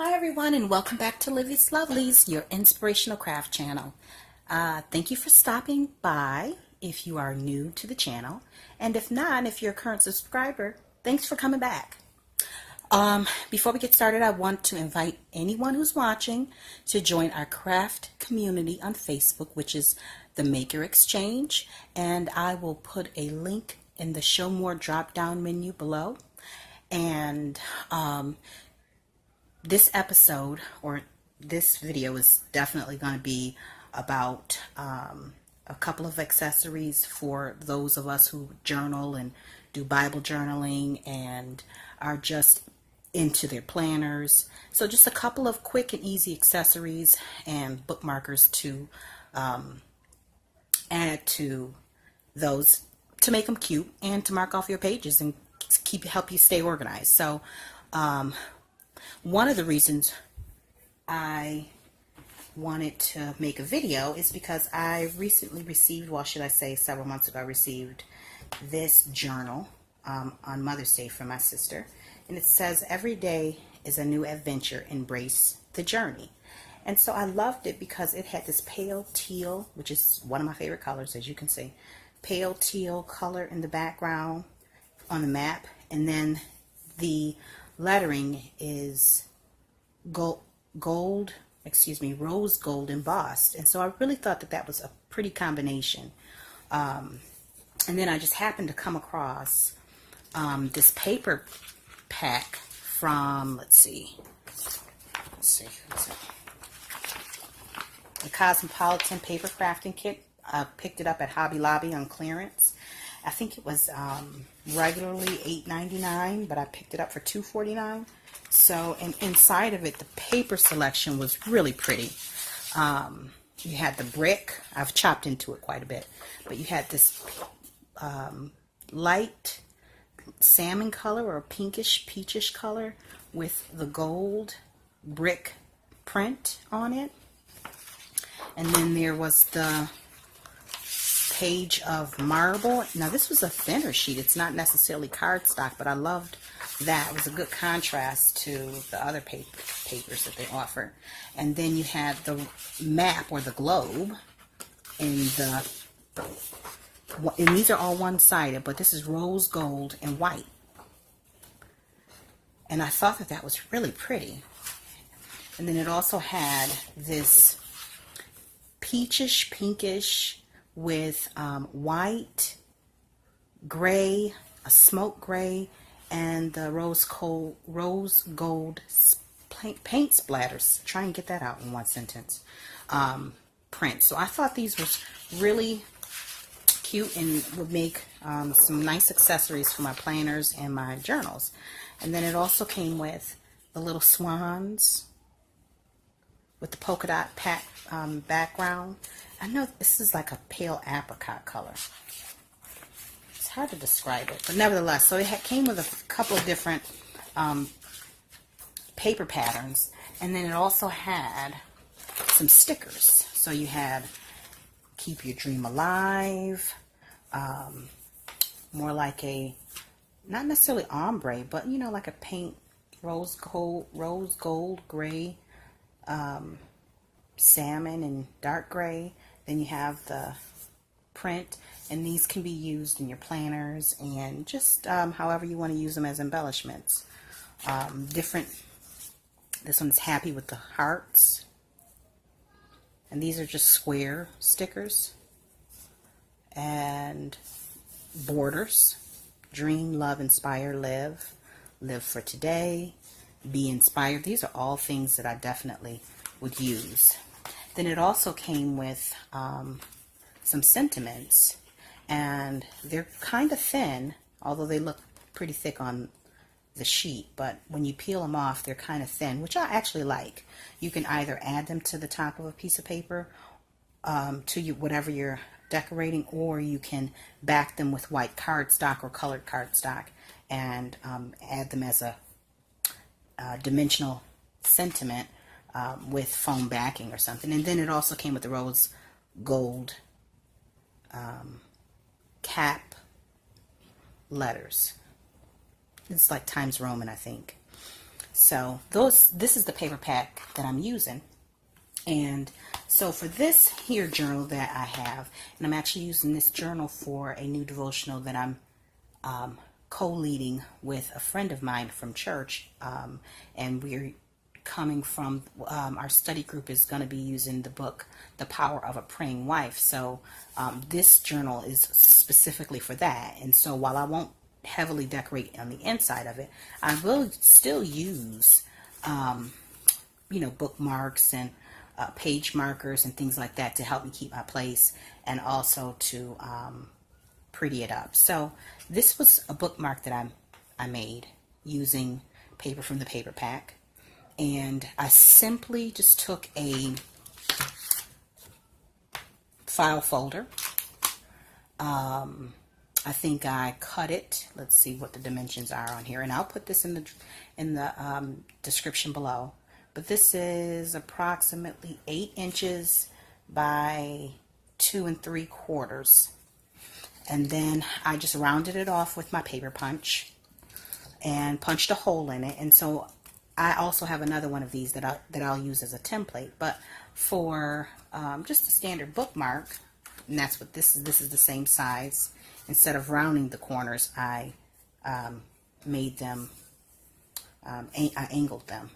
Hi everyone, and welcome back to Lovelies, your inspirational craft channel. Thank you for stopping by if you are new to the channel, and if not, if you're a current subscriber, thanks for coming back. Before we get started, I want to invite anyone who's watching to join our craft community on Facebook, which is the Maker Exchange, and I will put a link in the Show More drop-down menu below. And this episode, or this video, is definitely going to be about a couple of accessories for those of us who journal and do Bible journaling and are just into their planners. So just a couple of quick and easy accessories and bookmarkers to add to those, to make them cute and to mark off your pages and help you stay organized. So one of the reasons I wanted to make a video is because I recently received, well, should I say several months ago, I received this journal on Mother's Day from my sister. And it says, "Every day is a new adventure. Embrace the journey." And so I loved it because it had this pale teal, which is one of my favorite colors, as you can see. Pale teal color in the background on the map. And then the lettering is rose gold embossed. And so I really thought that that was a pretty combination. And then I just happened to come across this paper pack from, let's see, the Cosmopolitan Paper Crafting Kit. I picked it up at Hobby Lobby on clearance. I think it was regularly $8.99, but I picked it up for $2.49. So, and inside of it, the paper selection was really pretty. You had the brick. I've chopped into it quite a bit, but you had this light salmon color or pinkish, peachish color with the gold brick print on it. And then there was the page of marble. Now this was a thinner sheet. It's not necessarily cardstock, but I loved that. It was a good contrast to the other papers that they offer. And then you had the map or the globe and these are all one-sided, but this is rose gold and white. And I thought that that was really pretty. And then it also had this peachish, pinkish with white, gray, a smoke gray, and the rose gold paint splatters. Try and get that out in one sentence. Print. So I thought these were really cute and would make some nice accessories for my planners and my journals. And then it also came with the little swans with the polka dot background. I know this is like a pale apricot color. It's hard to describe it, but nevertheless, so it came with a couple of different paper patterns, and then it also had some stickers. So you had "Keep Your Dream Alive," more like a, not necessarily ombre, but you know, like a paint rose gold, gray, salmon, and dark gray. Then you have the print, and these can be used in your planners and just however you want to use them as embellishments. This one's happy with the hearts, and these are just square stickers. And borders: dream, love, inspire, live for today, be inspired. These are all things that I definitely would use. Then it also came with some sentiments, and they're kind of thin, although they look pretty thick on the sheet, but when you peel them off, they're kind of thin, which I actually like. You can either add them to the top of a piece of paper to whatever you're decorating, or you can back them with white cardstock or colored cardstock and add them as a dimensional sentiment with foam backing or something. And then it also came with the rose gold cap letters. It's like Times Roman, I think. So this is the paper pack that I'm using. And so for this here journal that I have, and I'm actually using this journal for a new devotional that I'm co-leading with a friend of mine from church, and we're coming from our study group is going to be using the book The Power of a Praying Wife. So this journal is specifically for that. And so while I won't heavily decorate on the inside of it, I will still use bookmarks and page markers and things like that to help me keep my place, and also to pretty it up. So this was a bookmark that I made using paper from the paper pack, and I simply just took a file folder. I think I cut it. Let's see what the dimensions are on here, and I'll put this in the description below. But this is approximately 8 inches by 2 3/4. And then I just rounded it off with my paper punch and punched a hole in it. And so I also have another one of these that I'll use as a template. But for just a standard bookmark, and that's what this is. This is the same size. Instead of rounding the corners, I made them, I angled them,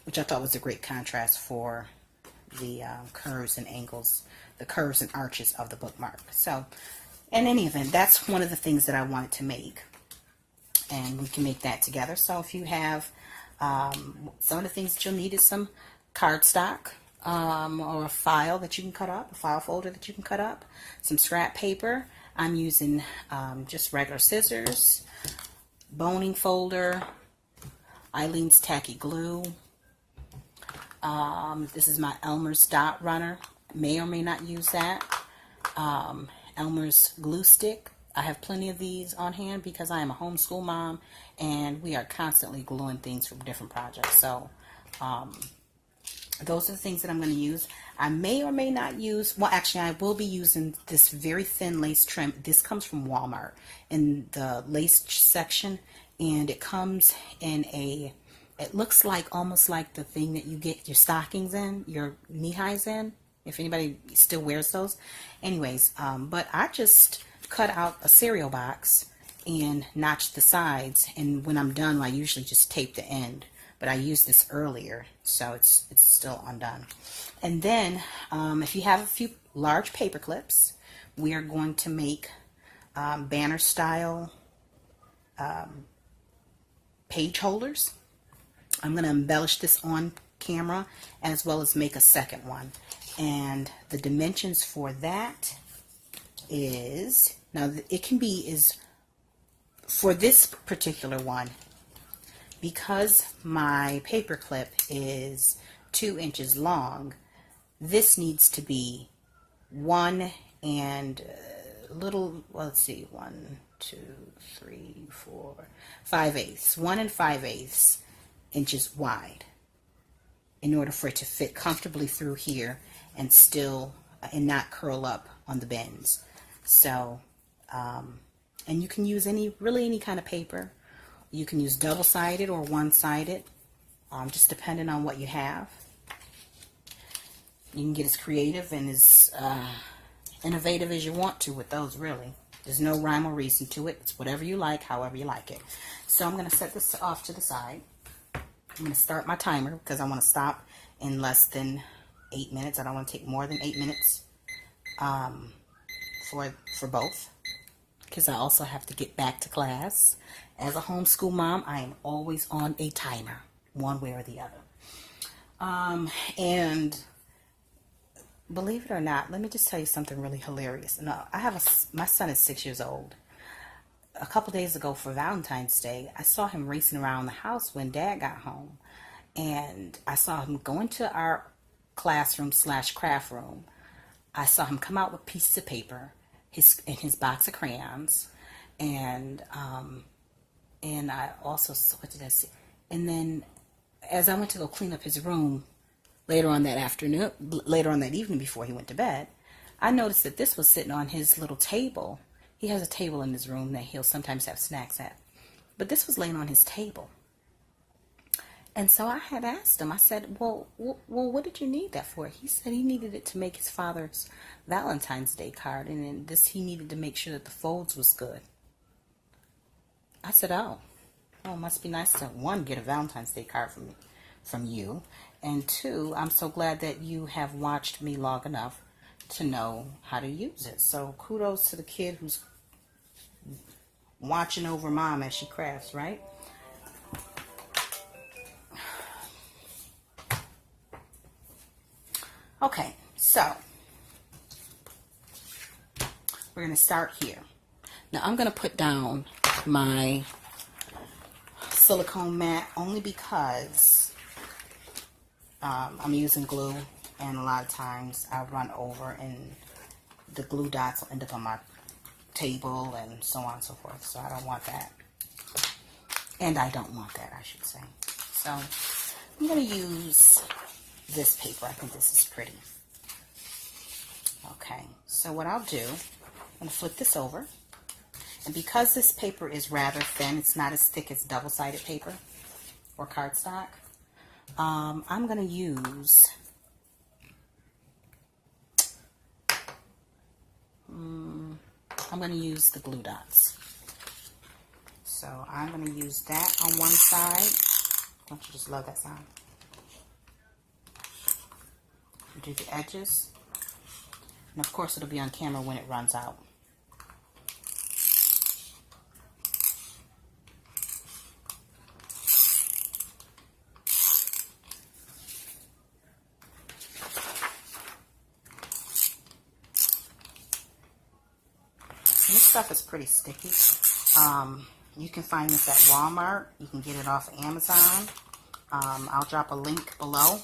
which I thought was a great contrast for the curves and angles, the curves and arches of the bookmark. So in any event, that's one of the things that I wanted to make, and we can make that together. So if you have some of the things that you'll need is some cardstock, or a file that you can cut up, a file folder that you can cut up, some scrap paper. I'm using just regular scissors, boning folder, Eileen's tacky glue. This is my Elmer's dot runner. May or may not use that. Elmer's glue stick. I have plenty of these on hand because I am a homeschool mom, and we are constantly gluing things from different projects. So those are the things that I'm going to use. I may or may not use, well, actually I will be using this very thin lace trim. This comes from Walmart in the lace section, and it comes in it looks like almost like the thing that you get your stockings in, your knee highs in, if anybody still wears those. Anyways, but I just cut out a cereal box and notched the sides, and when I'm done, I usually just tape the end. But I used this earlier, so it's still undone. And then, if you have a few large paper clips, we are going to make banner style page holders. I'm going to embellish this on camera as well as make a second one. And the dimensions for that is, now it can be, is for this particular one, because my paper clip is 2 inches long, this needs to be 1 and a little, well, let's see, 1, 2, 3, 4, 5/8, 1 5/8 inches wide in order for it to fit comfortably through here and still, and not curl up on the bends. So, and you can use really any kind of paper. You can use double-sided or one-sided, just depending on what you have. You can get as creative and as innovative as you want to with those, really. There's no rhyme or reason to it. It's whatever you like, however you like it. So I'm going to set this off to the side. I'm going to start my timer because I want to stop in less than 8 minutes. I don't want to take more than 8 minutes for both, because I also have to get back to class. As a homeschool mom, I am always on a timer, one way or the other. And believe it or not, let me just tell you something really hilarious. Now, my son is 6 years old. A couple days ago for Valentine's Day, I saw him racing around the house when Dad got home. And I saw him go into our classroom / craft room. I saw him come out with pieces of paper, his box of crayons, and I also saw, what did I see? And then as I went to go clean up his room later on that evening before he went to bed, I noticed that this was sitting on his little table. He has a table in his room that he'll sometimes have snacks at. But this was laying on his table. And so I had asked him, I said, well, what did you need that for? He said he needed it to make his father's Valentine's Day card, and then he needed to make sure that the folds was good. I said, oh, well, it must be nice to, one, get a Valentine's Day card from you, and two, I'm so glad that you have watched me long enough to know how to use it. So kudos to the kid who's watching over mom as she crafts, right? Okay, so we're going to start here. Now I'm going to put down my silicone mat only because I'm using glue, and a lot of times I run over and the glue dots will end up on my table and so on and so forth. So I don't want that. And I don't want that, I should say. So I'm going to use this paper. I think this is pretty. Okay, so what I'll do, I'm going to flip this over. And because this paper is rather thin, it's not as thick as double-sided paper or cardstock, I'm going to use the glue dots. So I'm going to use that on one side. Don't you just love that sound? Do the edges. And of course it'll be on camera when it runs out. And this stuff is pretty sticky. You can find this at Walmart. You can get it off Amazon. I'll drop a link below.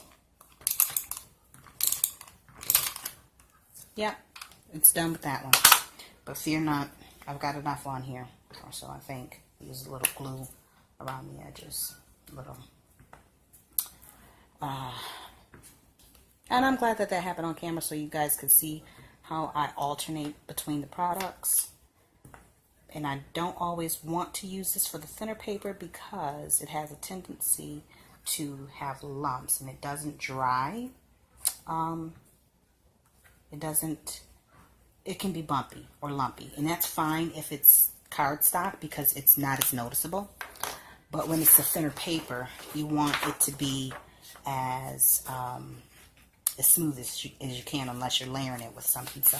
Yep, it's done with that one. But fear not, I've got enough on here. Or so I think. Use a little glue around the edges. And I'm glad that happened on camera so you guys could see how I alternate between the products. And I don't always want to use this for the thinner paper because it has a tendency to have lumps and it doesn't dry. It can be bumpy or lumpy, and that's fine if it's cardstock because it's not as noticeable. But when it's a thinner paper, you want it to be as smooth as you can, unless you're layering it with something. So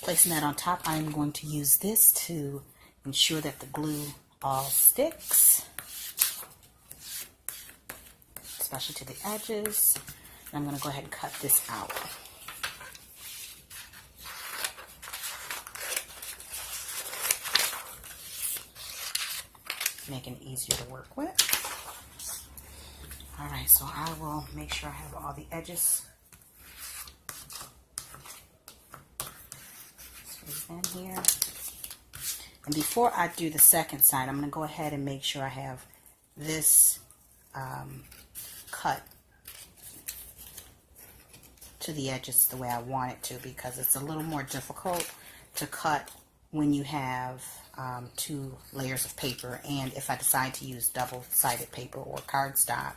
placing that on top, I'm going to use this to ensure that the glue all sticks, especially to the edges. And I'm going to go ahead and cut this out. Making it easier to work with. Alright, so I will make sure I have all the edges squeezed in here. And before I do the second side, I'm going to go ahead and make sure I have this cut to the edges the way I want it to, because it's a little more difficult to cut when you have two layers of paper, and if I decide to use double-sided paper or cardstock,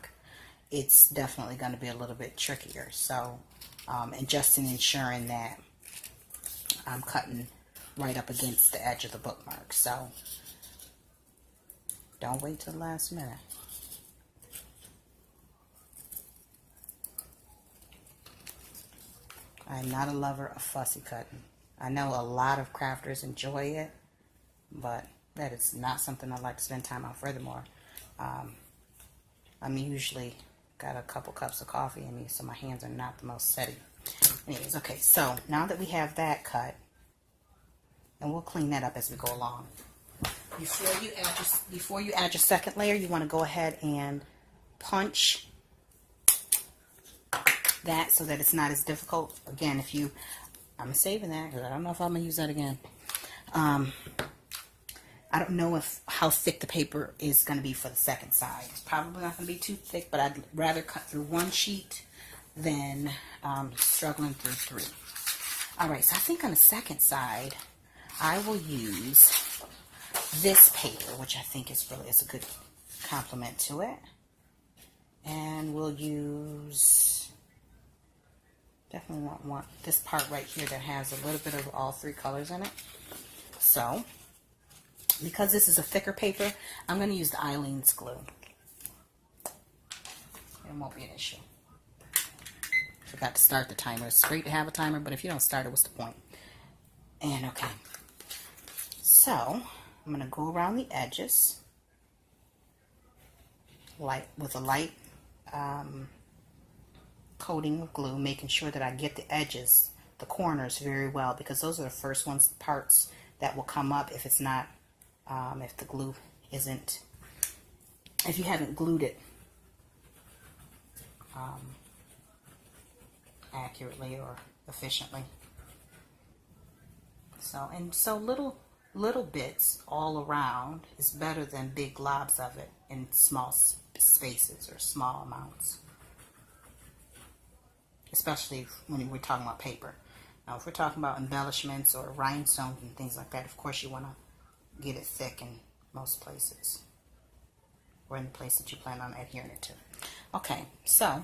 it's definitely going to be a little bit trickier. So, and just in ensuring that I'm cutting right up against the edge of the bookmark. So, don't wait till the last minute. I'm not a lover of fussy cutting. I know a lot of crafters enjoy it, but that is not something I like to spend time on. Furthermore, I'm usually got a couple cups of coffee in me, so my hands are not the most steady. Anyways, okay, so now that we have that cut, and we'll clean that up as we go along. Before you add your second layer, you want to go ahead and punch that so that it's not as difficult. Again, I'm saving that because I don't know if I'm going to use that again. I don't know how thick the paper is going to be for the second side. It's probably not going to be too thick, but I'd rather cut through one sheet than struggling through three. Alright, so I think on the second side, I will use this paper, which I think is a good complement to it. And we'll use, definitely want this part right here that has a little bit of all three colors in it. So, because this is a thicker paper, I'm going to use the Eileen's glue. It won't be an issue. Forgot to start the timer. It's great to have a timer, but if you don't start it, what's the point? And okay. So, I'm going to go around the edges with a light coating of glue, making sure that I get the edges, the corners very well, because those are the first parts that will come up if it's not, if the glue isn't, if you haven't glued it accurately or efficiently. So little bits all around is better than big globs of it in small spaces or small amounts, especially when we're talking about paper. Now, if we're talking about embellishments or rhinestones and things like that, of course you want to get it thick in most places, or in the place that you plan on adhering it to. Okay, so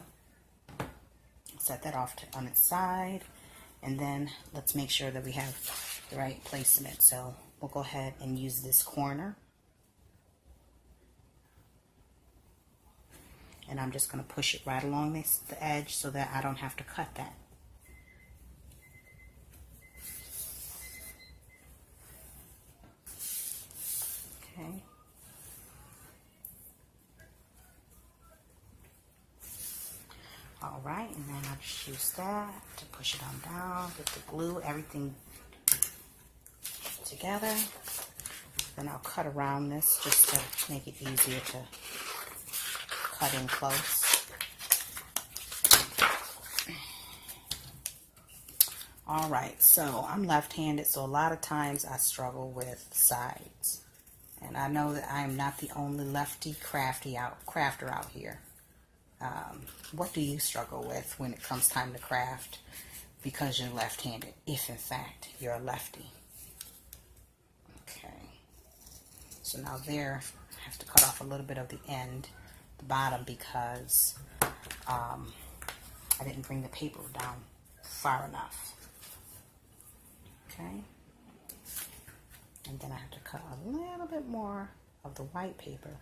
set that off on its side, and then let's make sure that we have the right placement. So we'll go ahead and use this corner, and I'm just going to push it right along the edge so that I don't have to cut that. Okay. All right, and then I'll just use that to push it on down, get the glue, everything together. Then I'll cut around this just to make it easier to cut in close. All right, so I'm left-handed, so a lot of times I struggle with sides. And I know that I'm not the only lefty crafter out here. What do you struggle with when it comes time to craft because you're left-handed, if in fact you're a lefty? Okay. So now there, I have to cut off a little bit of the end, the bottom, because I didn't bring the paper down far enough. Okay. And then I have to cut a little bit more of the white paper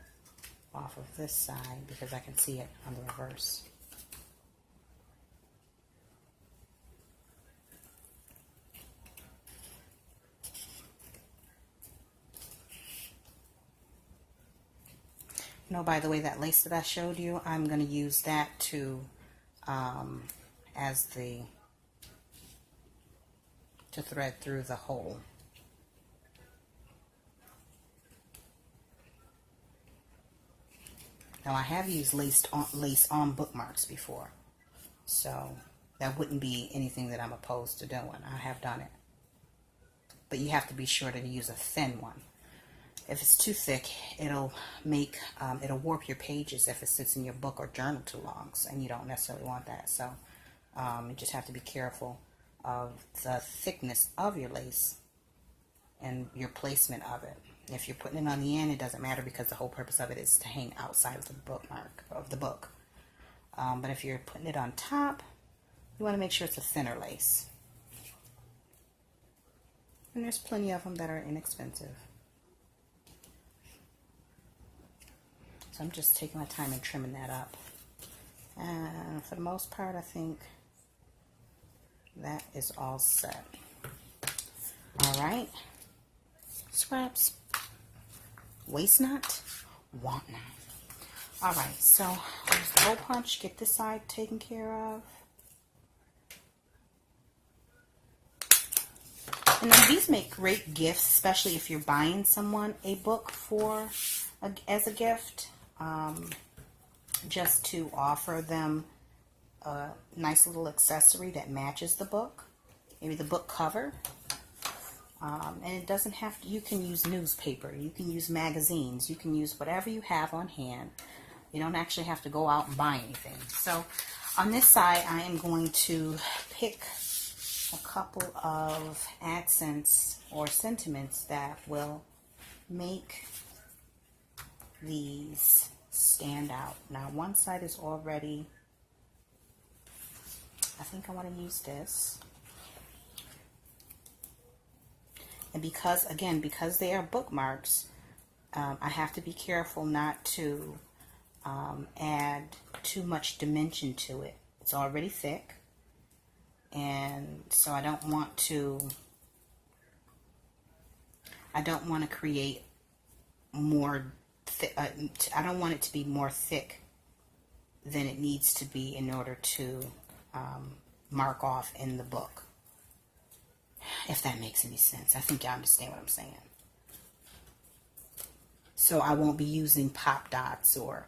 off of this side because I can see it on the reverse. You know, by the way, that lace that I showed you, I'm going to use that to thread through the hole. Now, I have used lace on bookmarks before, so that wouldn't be anything that I'm opposed to doing. I have done it. But you have to be sure to use a thin one. If it's too thick, it'll warp your pages if it sits in your book or journal too long, and you don't necessarily want that. So you just have to be careful of the thickness of your lace and your placement of it. If you're putting it on the end, it doesn't matter because the whole purpose of it is to hang outside of the bookmark of the book. But if you're putting it on top, you want to make sure it's a thinner lace. And there's plenty of them that are inexpensive. So I'm just taking my time and trimming that up. And for the most part, I think that is all set. All right. Scraps. Waste not, want not. All right, so use the hole punch, get this side taken care of. And then these make great gifts, especially if you're buying someone a book as a gift, just to offer them a nice little accessory that matches the book, maybe the book cover. And it doesn't have to, you can use newspaper, you can use magazines, you can use whatever you have on hand. You don't actually have to go out and buy anything. So on this side, I am going to pick a couple of accents or sentiments that will make these stand out. Now one side is already, I think I want to use this. And because, again, because they are bookmarks, I have to be careful not to add too much dimension to it. It's already thick, and so I don't want to create more I don't want it to be more thick than it needs to be in order to mark off in the book. If that makes any sense. I think y'all understand what I'm saying. So I won't be using pop dots or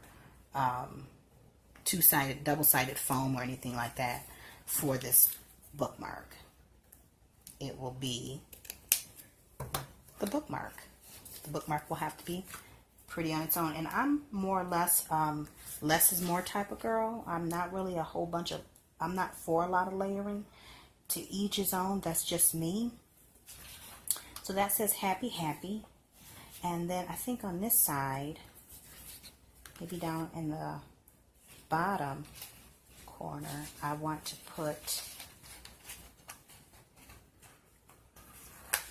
two-sided, double-sided foam or anything like that for this bookmark. It will be the bookmark. The bookmark will have to be pretty on its own. And I'm more or less less is more type of girl. I'm not really I'm not for a lot of layering. To each his own. That's just me. So that says happy, happy. And then I think on this side, maybe down in the bottom corner, I want to put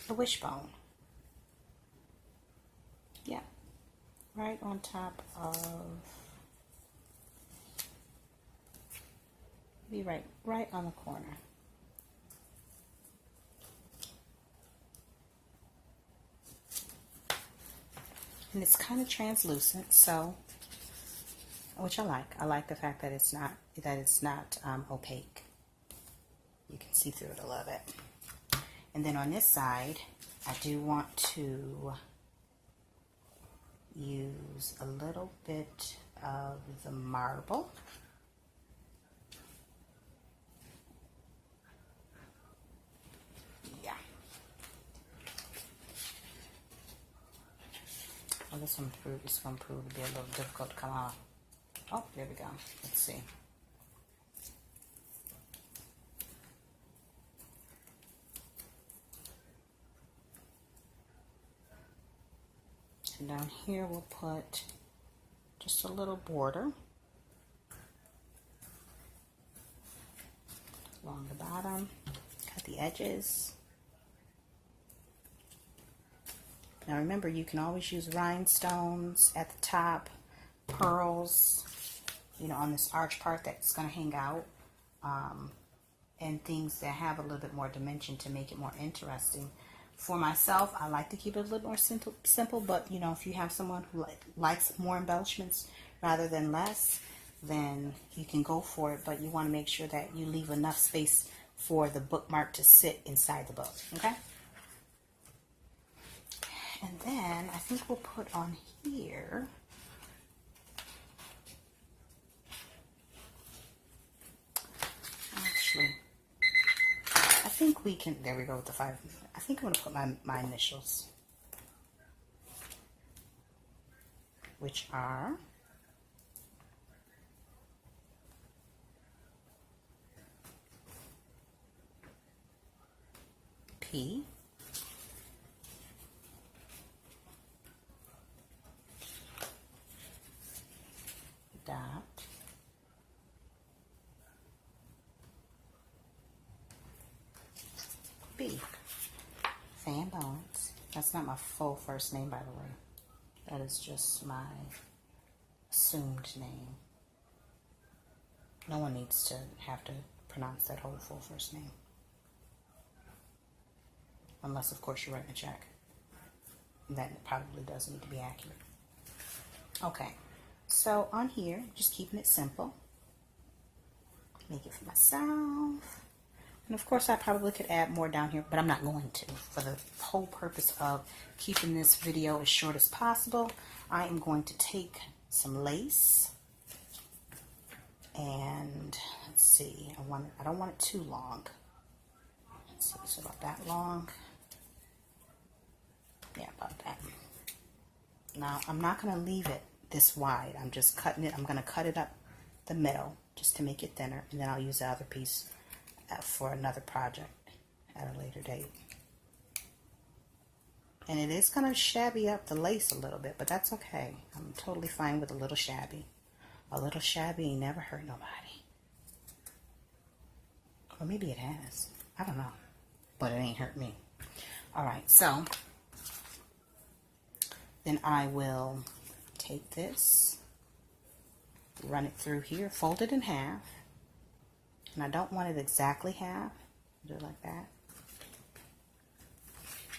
the wishbone. Yeah, right on top of, be right on the corner. And it's kind of translucent, so, which I like. I like the fact that it's not opaque. You can see through it a little bit. And then on this side, I do want to use a little bit of the marble. Oh, this one is going to prove to be a little difficult to come off. Oh, there we go. Let's see. And down here we'll put just a little border along the bottom. Cut the edges. Now remember, you can always use rhinestones at the top, pearls, you know, on this arch part that's going to hang out, and things that have a little bit more dimension to make it more interesting. For myself, I like to keep it a little more simple, but, you know, if you have someone who likes more embellishments rather than less, then you can go for it, but you want to make sure that you leave enough space for the bookmark to sit inside the book, okay? And then I think we'll put on here actually, I think we can, there we go with the 5. I think I'm going to put my initials, which are P, dot, B. Fan Bones. That's not my full first name, by the way. That is just my assumed name. No one needs to have to pronounce that whole full first name. Unless, of course, you're writing a check. That probably does need to be accurate. Okay. So on here, just keeping it simple. Make it for myself. And of course I probably could add more down here, but I'm not going to. For the whole purpose of keeping this video as short as possible, I am going to take some lace. And let's see, I don't want it too long. Let's see, so about that long. Yeah, about that. Now I'm not going to leave it this wide. I'm just cutting it. I'm going to cut it up the middle just to make it thinner, and then I'll use the other piece for another project at a later date. And it is going to shabby up the lace a little bit, but that's okay. I'm totally fine with a little shabby. A little shabby ain't never hurt nobody. Or maybe it has. I don't know. But it ain't hurt me. Alright, so then I will take this, run it through here, fold it in half. And I don't want it exactly half. Do it like that.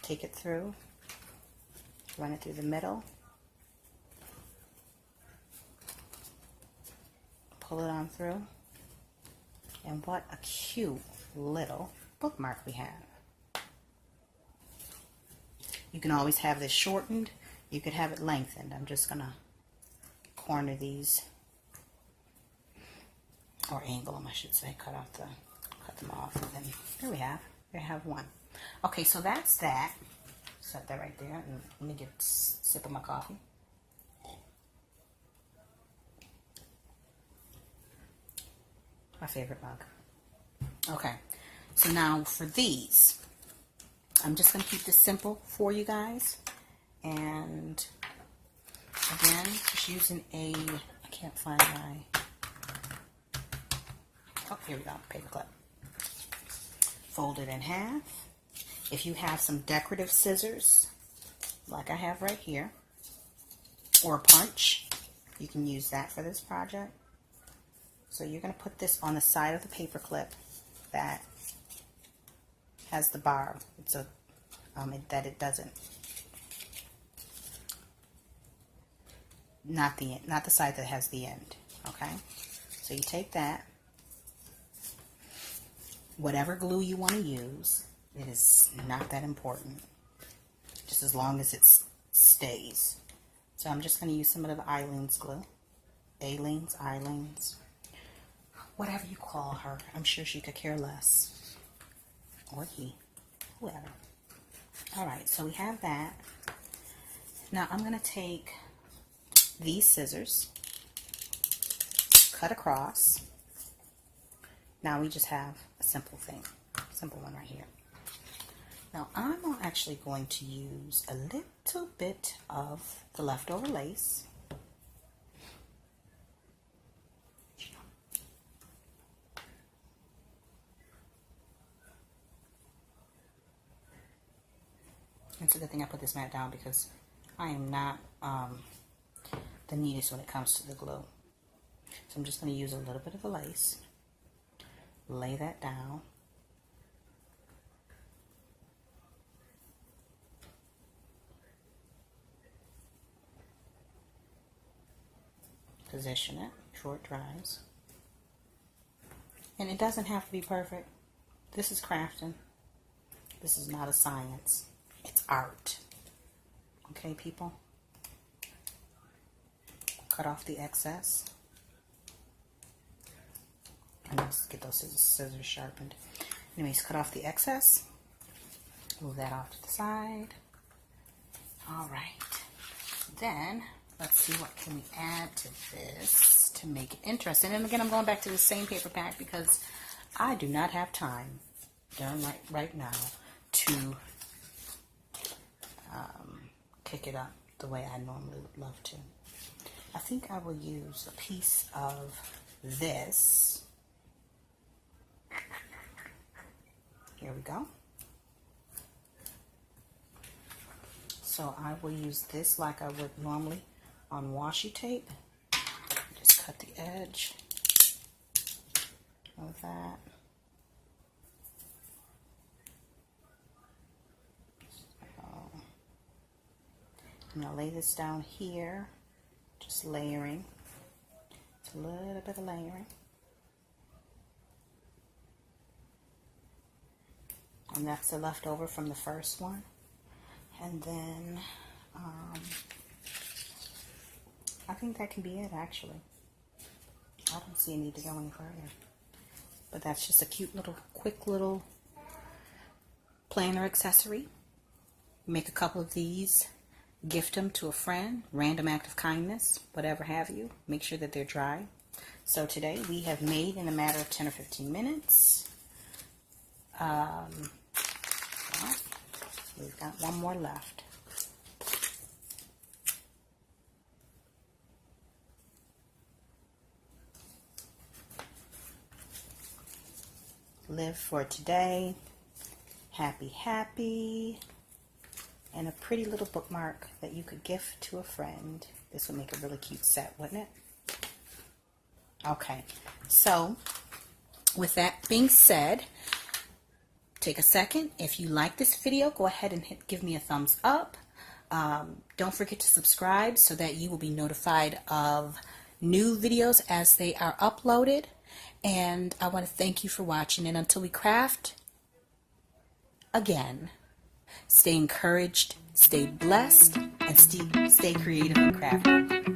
Take it through, run it through the middle, pull it on through, and what a cute little bookmark we have. You can always have this shortened, you could have it lengthened. I'm just gonna corner these, or angle them I should say, cut them off, and then there we have one. Okay, so that's that. Set that right there, and let me get a sip of my coffee. My favorite mug. Okay, so now for these, I'm just going to keep this simple for you guys. And again, just using I can't find my, oh, here we go, paper clip. Fold it in half. If you have some decorative scissors, like I have right here, or a punch, you can use that for this project. So you're going to put this on the side of the paper clip that has the barb. It's a that it doesn't. Not the side that has the end. Okay. So you take that. Whatever glue you want to use. It is not that important, just as long as it stays. So I'm just going to use some of the Eileen's glue. Eileen's, whatever you call her. I'm sure she could care less. Or he, whoever. Alright, so we have that. Now I'm going to take these scissors, cut across. Now we just have a simple one right here. Now I'm actually going to use a little bit of the leftover lace. It's a good thing I put this mat down because I am not the neatest when it comes to the glue. So I'm just going to use a little bit of the lace, lay that down. Position it before it dries. And it doesn't have to be perfect. This is crafting. This is not a science. It's art. Okay, people? Cut off the excess. And let's get those scissors sharpened. Anyways, cut off the excess. Move that off to the side. Alright. Then let's see what can we add to this to make it interesting. And again, I'm going back to the same paper pack because I do not have time right now to pick it up the way I normally would love to. I think I will use a piece of this. Here we go. So I will use this like I would normally on washi tape. Just cut the edge of that. So I'm going to lay this down here, just layering. It's a little bit of layering. And that's the leftover from the first one. And then I think that can be it, actually. I don't see a need to go any further. But that's just a cute little, quick little planner accessory. Make a couple of these, gift them to a friend, random act of kindness, whatever have you. Make sure that they're dry. So today we have made in a matter of 10 or 15 minutes. Well, we've got one more left. Live for today. Happy, happy. And a pretty little bookmark that you could gift to a friend. This would make a really cute set, wouldn't it? Okay, so with that being said, take a second. If you like this video, go ahead and give me a thumbs up. Don't forget to subscribe so that you will be notified of new videos as they are uploaded. And I want to thank you for watching. And until we craft again, stay encouraged, stay blessed, and stay creative and crafty.